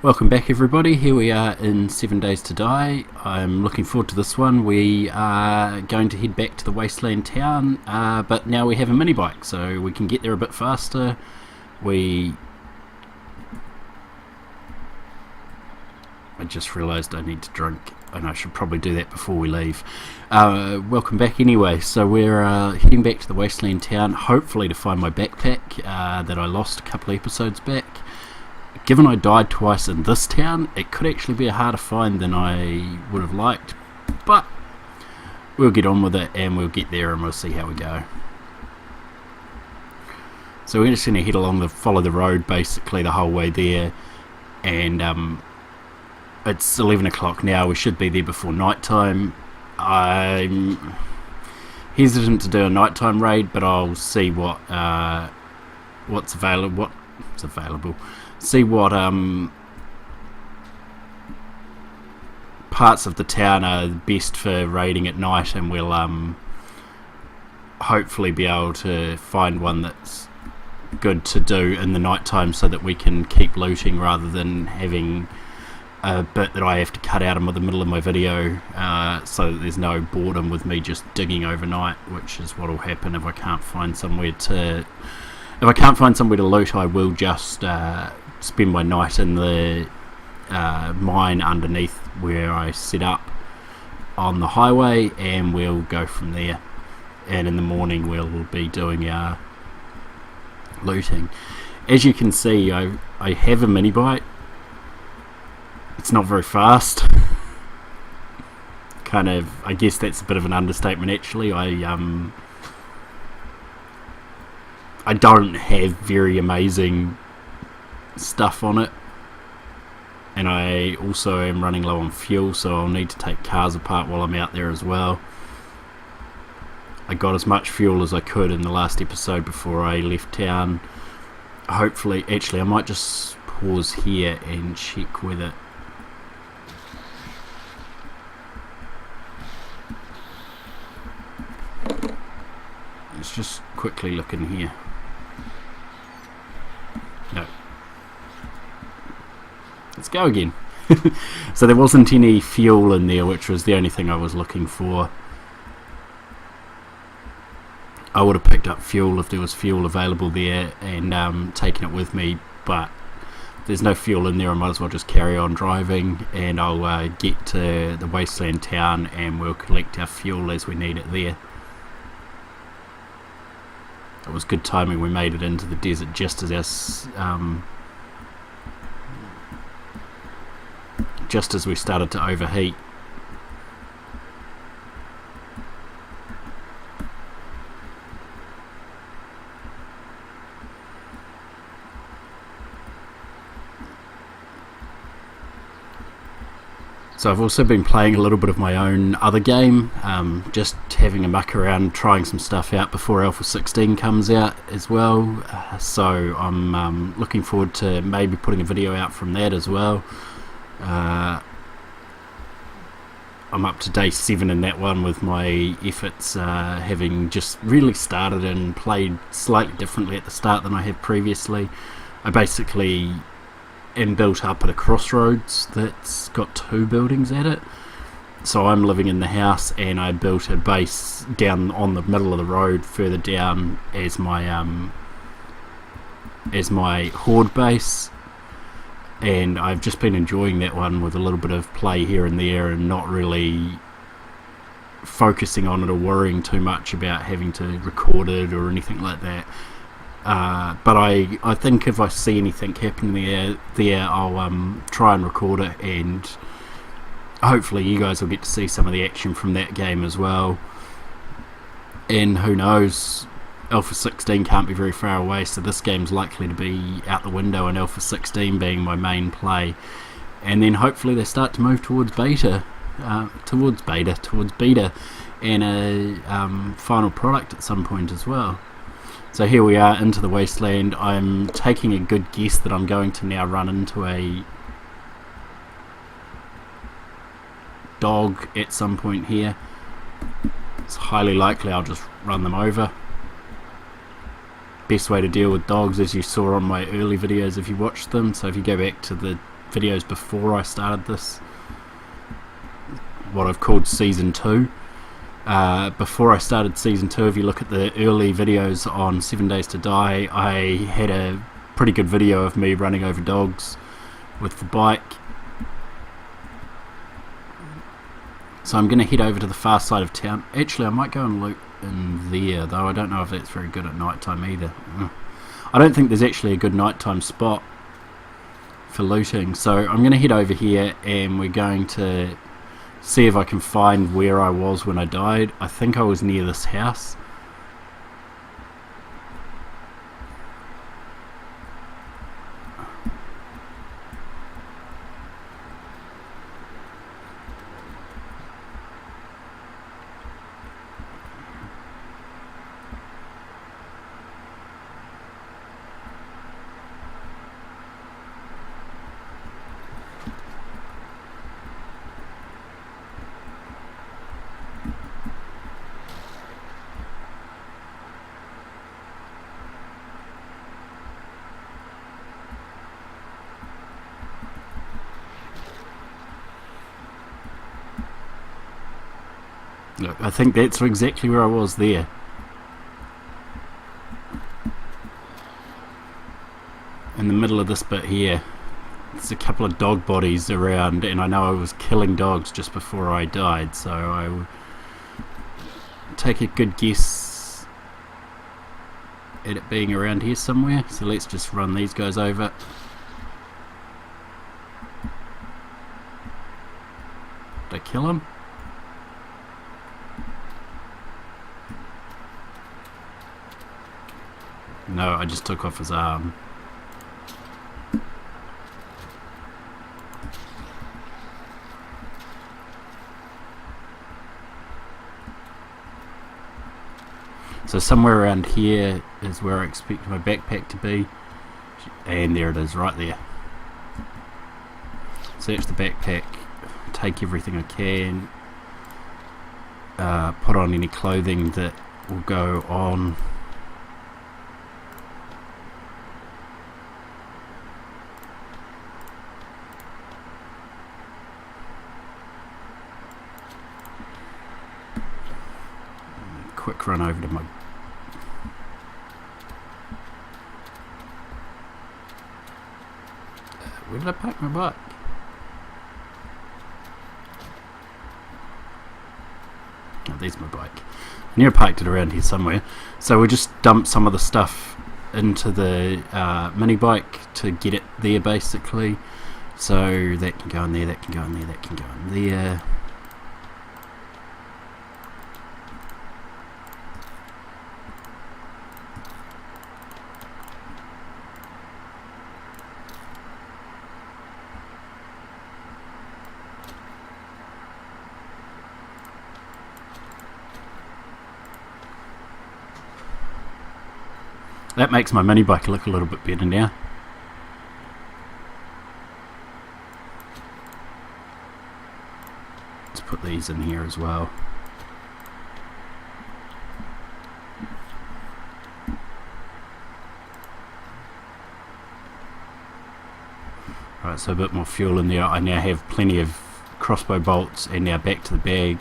Welcome back everybody, here we are in 7 Days to Die. I'm looking forward to this one. We are going to head back to the Wasteland town, but now we have a mini bike so we can get there a bit faster. I just realised I need to drink and I should probably do that before we leave. Welcome back anyway, so we're heading back to the Wasteland town, hopefully to find my backpack that I lost a couple episodes back. Given I died twice in this town, it could actually be a harder find than I would have liked, but we'll get on with it and we'll get there and we'll see how we go. So we're just going to head along follow the road basically the whole way there, and it's 11 o'clock now. We should be there before night time. I'm hesitant to do a nighttime raid, but I'll see what's available. See what parts of the town are best for raiding at night, and we'll hopefully be able to find one that's good to do in the night time so that we can keep looting rather than having a bit that I have to cut out in the middle of my video, so that there's no boredom with me just digging overnight, which is what will happen if I can't find somewhere to loot. I will just spend my night in the mine underneath where I set up on the highway, and we'll go from there, and in the morning we'll be doing our looting. As you can see, I have a mini bike. It's not very fast. I guess that's a bit of an understatement actually. I don't have very amazing stuff on it, and I also am running low on fuel, so I'll need to take cars apart while I'm out there as well. I got as much fuel as I could in the last episode before I left town. Hopefully, actually I might just pause here and check with it. Let's just quickly look in here. No. Let's go again. So there wasn't any fuel in there, which was the only thing I was looking for. I would have picked up fuel if there was fuel available there and taken it with me, but there's no fuel in there. I might as well just carry on driving, and I'll get to the Wasteland town and we'll collect our fuel as we need it there. It was good timing. We made it into the desert just as we started to overheat. So I've also been playing a little bit of my own other game, just having a muck around, trying some stuff out before Alpha 16 comes out as well. So I'm looking forward to maybe putting a video out from that as well. I'm up to day 7 in that one with my efforts, having just really started and played slightly differently at the start than I have previously. I basically am built up at a crossroads that's got 2 buildings at it. So I'm living in the house, and I built a base down on the middle of the road further down as my horde base, and I've just been enjoying that one with a little bit of play here and there and not really focusing on it or worrying too much about having to record it or anything like that. But I think if I see anything happening there I'll try and record it, and hopefully you guys will get to see some of the action from that game as well. And who knows, Alpha 16 can't be very far away, so this game's likely to be out the window, and Alpha 16 being my main play, and then hopefully they start to move towards beta, and a final product at some point as well. So here we are into the Wasteland. I'm taking a good guess that I'm going to now run into a dog at some point here. It's highly likely I'll just run them over. Best way to deal with dogs, as you saw on my early videos if you watched them. So if you go back to the videos before I started this, what I've called Season 2. Before I started Season 2, if you look at the early videos on 7 Days to Die, I had a pretty good video of me running over dogs with the bike. So I'm going to head over to the far side of town. Actually, I might go and loot in there, though I don't know if that's very good at night time either. I don't think there's actually a good nighttime spot for looting, so I'm going to head over here and we're going to see if I can find where I was when I died. I think I was near this house. Look, I think that's exactly where I was there. In the middle of this bit here. There's a couple of dog bodies around, and I know I was killing dogs just before I died, so I would take a good guess at it being around here somewhere. So let's just run these guys over. Did I kill him? No, I just took off his arm. So somewhere around here is where I expect my backpack to be. And there it is, right there. Search the backpack, take everything I can, put on any clothing that will go on. Quick run over to my where did I park my bike? Oh, there's my bike. I knew I parked it around here somewhere. So we just dumped some of the stuff into the mini bike to get it there basically. So that can go in there, that can go in there, that can go in there. That makes my mini bike look a little bit better now. Let's put these in here as well. Right, so a bit more fuel in there. I now have plenty of crossbow bolts, and now back to the bag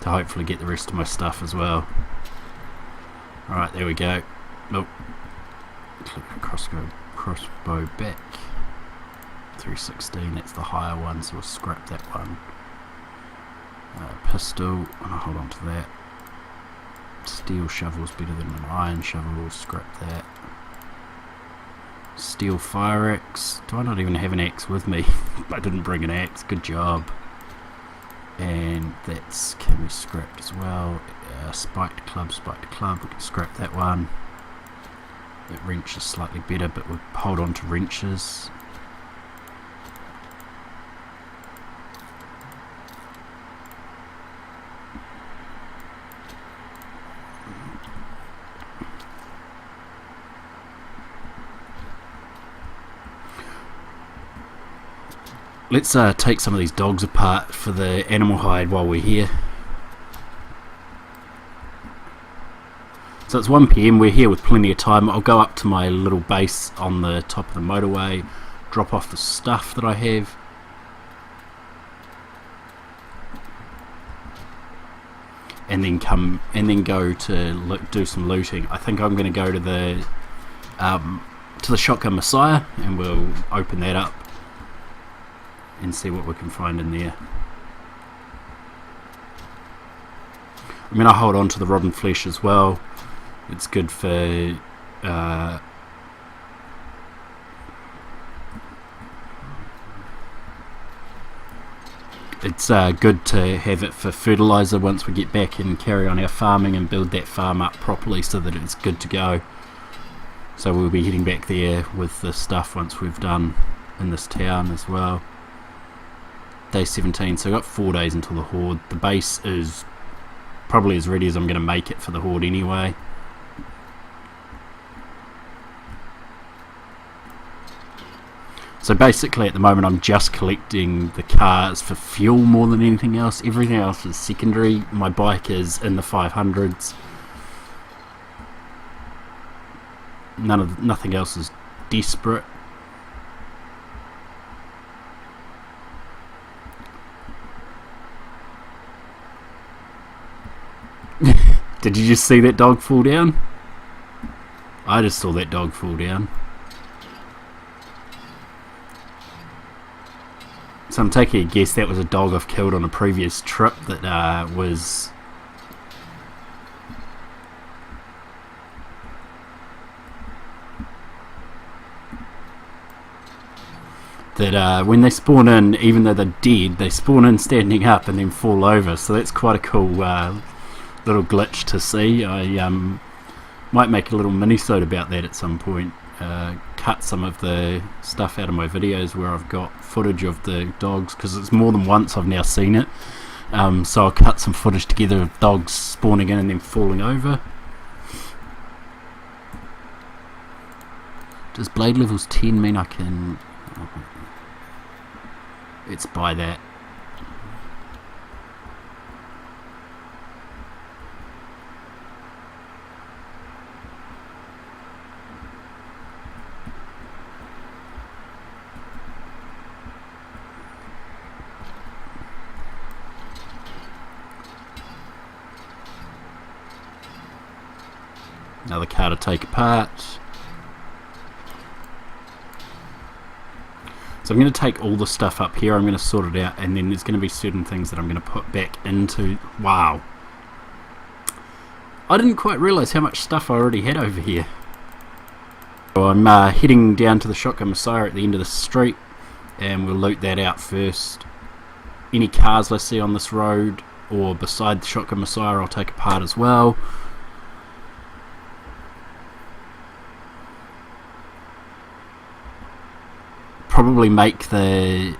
to hopefully get the rest of my stuff as well. Alright, there we go. Nope. Click crossbow back. 316, that's the higher one, so we'll scrap that one. Pistol, I'll hold on to that. Steel shovel's better than an iron shovel, we'll scrap that. Steel fire axe. Do I not even have an axe with me? I didn't bring an axe, good job. And that's can be scrapped as well. Spiked club, we can scrap that one. That wrench is slightly better, but we'll hold on to wrenches. Let's take some of these dogs apart for the animal hide while we're here. So So it's 1 PM, we're here with plenty of time. I'll go up to my little base on the top of the motorway, drop off the stuff that I have. And then go to do some looting. I think I'm going to go to the Shotgun Messiah, and we'll open that up and see what we can find in there. I'm going to hold on to the rotten flesh as well. It's good for it's good to have it for fertilizer once we get back and carry on our farming and build that farm up properly so that it's good to go. So we'll be heading back there with the stuff once we've done in this town as well. Day 17, so I've got 4 days until the Horde. The base is probably as ready as I'm going to make it for the Horde anyway. So basically at the moment I'm just collecting the cars for fuel more than anything else. Everything else is secondary. My bike is in the 500s. Nothing else is desperate. Did you just see that dog fall down? I just saw that dog fall down. So I'm taking a guess that was a dog I've killed on a previous trip that was... that when they spawn in, even though they're dead, they spawn in standing up and then fall over. So that's quite a cool little glitch to see. I might make a little mini-sode about that at some point. Cut some of the stuff out of my videos where I've got footage of the dogs, because it's more than once I've now seen it. So I'll cut some footage together of dogs spawning in and then falling over. Does blade levels 10 mean I can... Let's buy that. Another car to take apart. So I'm going to take all the stuff up here, I'm going to sort it out, and then there's going to be certain things that I'm going to put back into... Wow. I didn't quite realise how much stuff I already had over here. So I'm heading down to the Shotgun Messiah at the end of the street, and we'll loot that out first. Any cars I see on this road or beside the Shotgun Messiah I'll take apart as well. Probably make the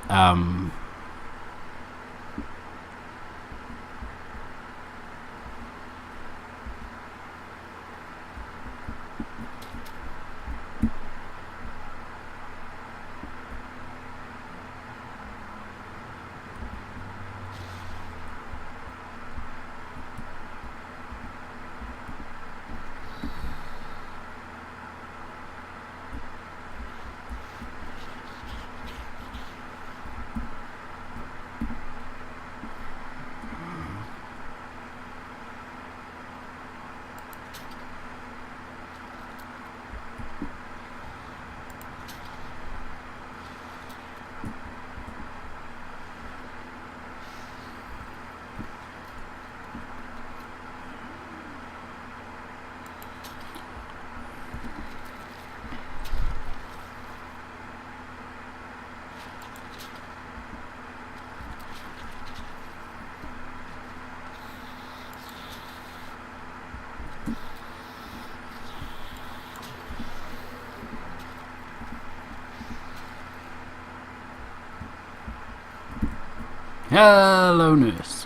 Hello, nurse.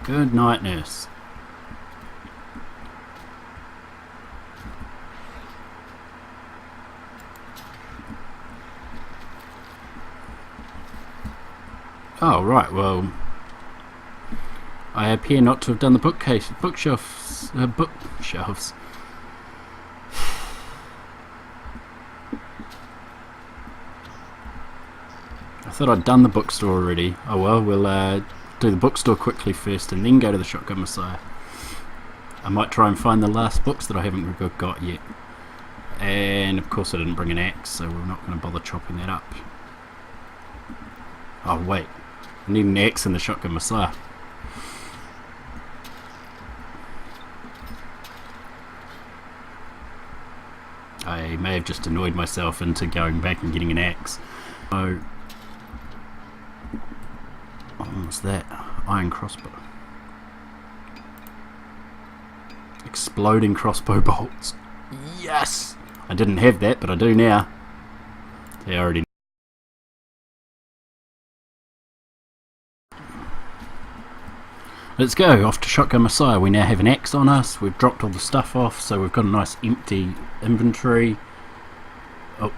Good night, nurse. Oh, right, well, I appear not to have done the bookshelves. Bookshelves. I thought I'd done the bookstore already. Oh well, we'll do the bookstore quickly first and then go to the Shotgun Messiah. I might try and find the last books that I haven't got yet. And of course I didn't bring an axe, so we're not going to bother chopping that up. Oh wait, I need an axe in the Shotgun Messiah. I may have just annoyed myself into going back and getting an axe. Oh, what's that? Iron crossbow. Exploding crossbow bolts. Yes! I didn't have that, but I do now. See, I already. Let's go off to Shotgun Messiah. We now have an axe on us. We've dropped all the stuff off, so we've got a nice empty inventory. Oh.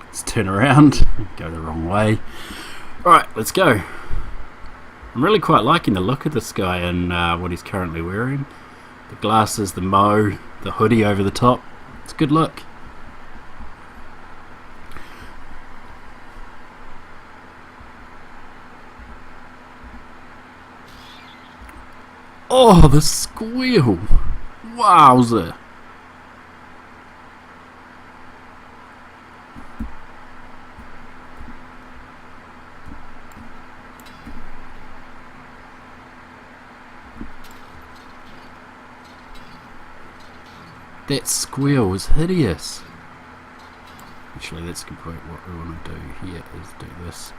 Let's turn around. Go the wrong way. Alright, let's go. I'm really quite liking the look of this guy and what he's currently wearing. The glasses, the mo, the hoodie over the top. It's a good look. Oh, the squeal! Wowzer! That squeal was hideous. Actually, that's complete. What we want to do here is do this.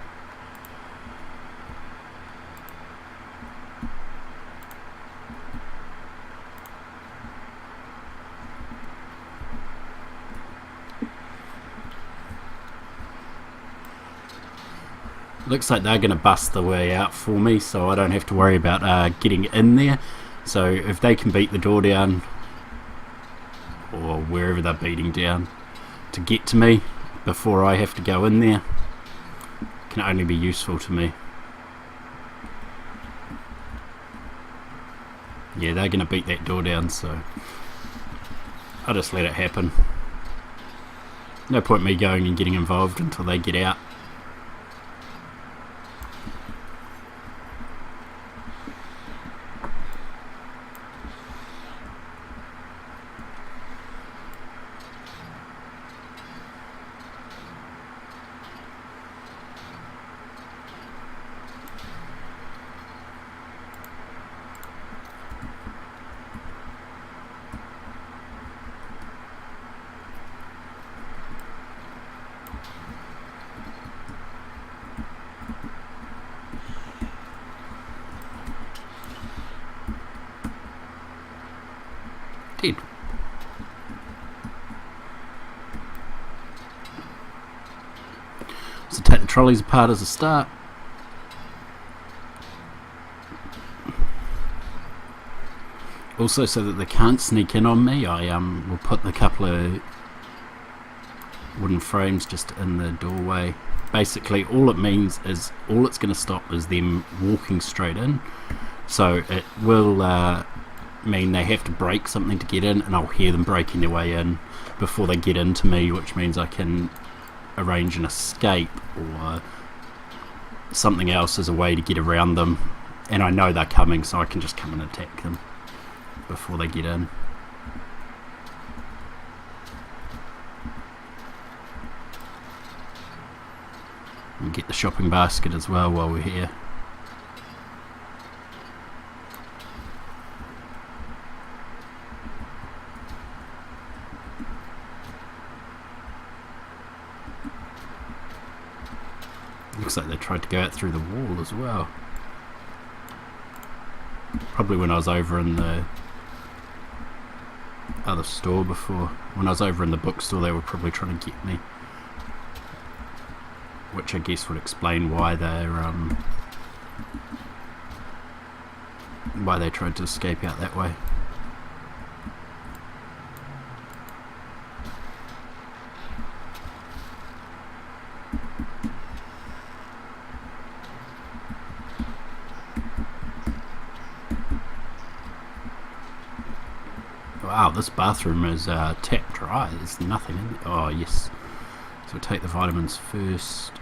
Looks like they're going to bust the way out for me, so I don't have to worry about getting in there. So if they can beat the door down, or wherever they're beating down, to get to me before I have to go in there, can only be useful to me. Yeah, they're going to beat that door down, so I'll just let it happen. No point me going and getting involved until they get out. Did. So take the trolleys apart as a start. Also, so that they can't sneak in on me, I will put the couple of wooden frames just in the doorway. Basically, all it means is all it's going to stop is them walking straight in. So it will mean they have to break something to get in, and I'll hear them breaking their way in before they get into me, which means I can arrange an escape or something else as a way to get around them, and I know they're coming, so I can just come and attack them before they get in. And get the shopping basket as well while we're here. Looks like they tried to go out through the wall as well. Probably when I was over in the other store before. When I was over in the bookstore, they were probably trying to get me. Which I guess would explain why they tried to escape out that way. Wow, this bathroom is tap dry. There's nothing in there. Oh, yes. So we'll take the vitamins first.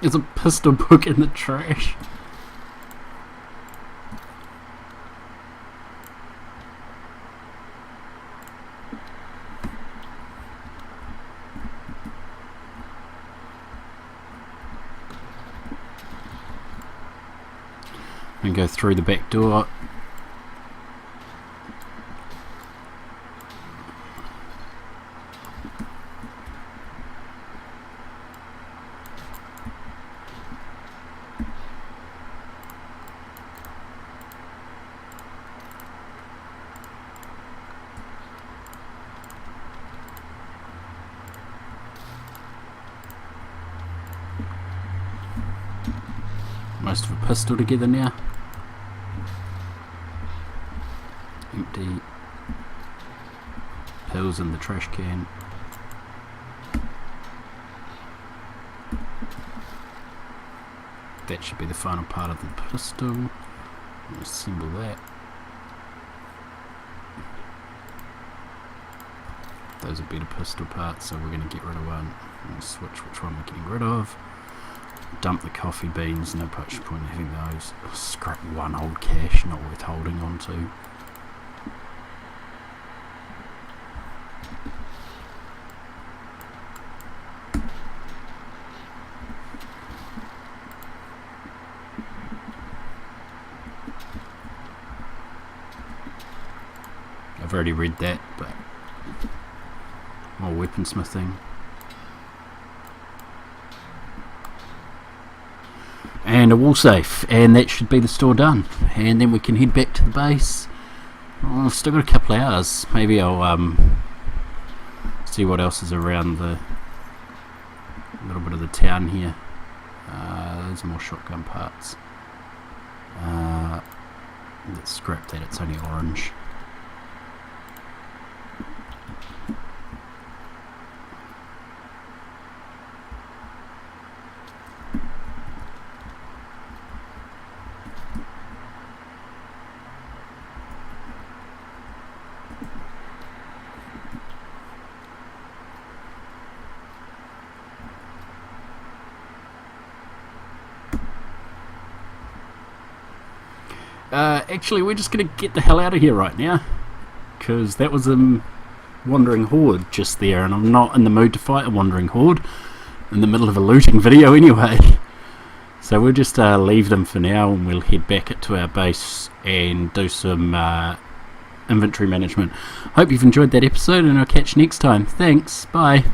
There's a pistol book in the trash. And go through the back door. Most of a pistol together now. Empty. Pills in the trash can. That should be the final part of the pistol. Assemble that. Those are better pistol parts, so we're going to get rid of one. We'll switch which one we're getting rid of. Dump the coffee beans, no much point in having those. Scrap one old cache, not worth holding on to. I've already read that, but more weaponsmithing. And a wall safe, and that should be the store done. And then we can head back to the base. Oh, I've still got a couple of hours. Maybe I'll see what else is around the little bit of the town here. There's more shotgun parts. Let's scrap that, it's only orange. Actually, we're just going to get the hell out of here right now, because that was a wandering horde just there, and I'm not in the mood to fight a wandering horde in the middle of a looting video anyway. So we'll just leave them for now, and we'll head back to our base and do some inventory management. Hope you've enjoyed that episode, and I'll catch you next time. Thanks, bye.